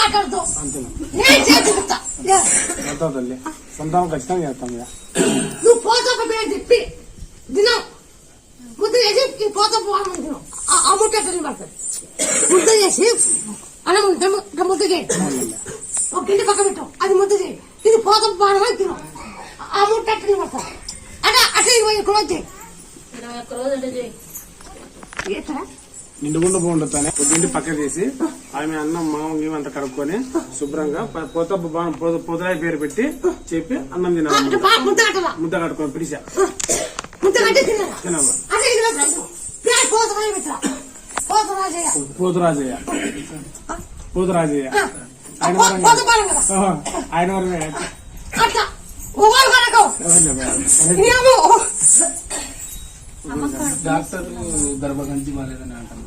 మాట్లాడుతావు నేను చేతుకుతా తల్లి సంతానం ఖచ్చితంగా చేస్తాం ఇక నువ్వు పోతప్ప పేరు చెప్పి తిన్నావు ముద్ద చేసి పోతప్ప వాడమని తిన్నావు ఆ ముట్టని పడుతుంది ముద్ద చేసి అన్నం ముద్ద చేయి ఒక గిండి పక్క పెట్టావు అది ముద్ద చేయి ఇది పోతప్ప వాడమని తిన్నావు ఆ ముట్టని పడతావు అంటే అట్లా 21 వచ్చాయి నిండుగుండ బాగుండుతానే కొద్దింటి పక్క చేసి ఆమె అన్నం మామూలు అంతా కడుక్కొని శుభ్రంగా పొదరాయి పేరు పెట్టి చెప్పి అన్నం తినాలి ముద్ద కట్టుకొని పిలిచా పోతురాజయ్య పోతురాజయ్య ఆయన వరమే డాక్టర్ గర్భగంతి మాలేదని అంటారు.